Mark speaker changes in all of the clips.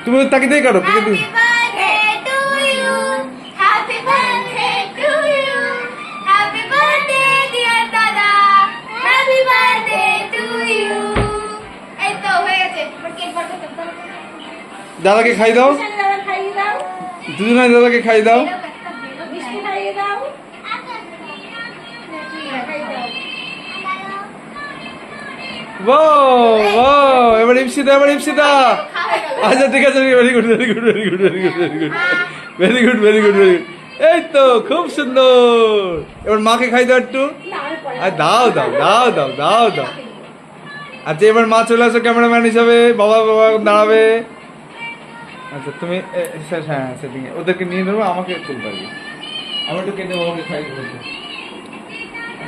Speaker 1: তুমি তাকে দিয়ে কাটো
Speaker 2: Happy birthday to you. Happy birthday to you. Happy birthday dear Dada. Happy birthday to you. এই তো হয়ে গেছে কেক কাটো
Speaker 1: দাদাকে খাই দাও দুজনে দাদাকে খাই দাও
Speaker 2: মিষ্টি খাইয়ে দাও
Speaker 1: এবার ইপসিতা আচ্ছা ঠিক আছে ভেরি গুড এই তো খুব সুন্দর এবার মাকে খাই দাও একটু দাও আচ্ছা এবার মা চলে আসো ক্যামেরাম্যান হিসাবে বাবা দাঁড়াবে আচ্ছা তুমি হ্যাঁ সেদিকে ওদেরকে নিয়ে নেবো আমাকে চলতে পারবি আমি একটু কেটে বাবাকে খাই বলছি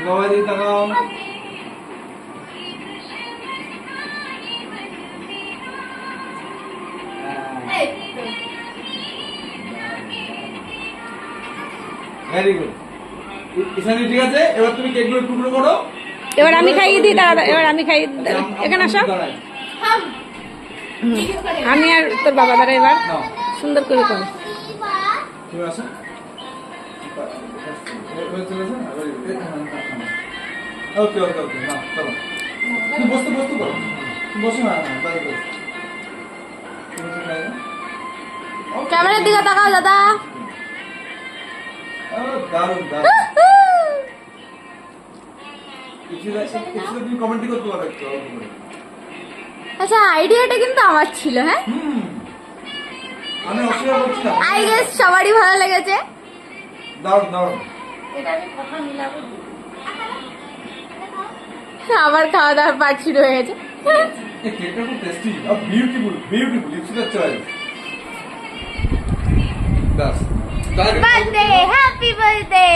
Speaker 1: বাবা দিদি তাকাও ভেরি গুড ইসানি ঠিক আছে এবার তুমি কেকগুলো টুকরো করো
Speaker 3: এবার আমি খাইয়ে দিই দাঁড়া এবার আমি খাইয়ে এখানে আসো আমি আর তোর বাবা দাঁড়া এবার সুন্দর করে কর
Speaker 1: তুমি আসো ওকে না চলো তুমি বসতে করো বসো না
Speaker 2: ক্যামেরার দিকে তাকাও দাদা
Speaker 1: দারুণ তুমি কমেন্ট করতে পারো একটু
Speaker 2: আচ্ছা আইডিয়াটা কিন্তু আমার ছিল হ্যাঁ
Speaker 1: আমি অস্বীকার করছি না
Speaker 2: আই গেস সবারই ভালো লেগেছে
Speaker 1: দারুণ
Speaker 2: আবার খাওয়া দাওয়ার পার্ট শুরু হয়ে গেছে
Speaker 1: এই কেকটা খুব টেস্টি আর বিউটিফুল ইটস দ্য চয়েস বাস
Speaker 2: বার্থডে হ্যাপি বার্থডে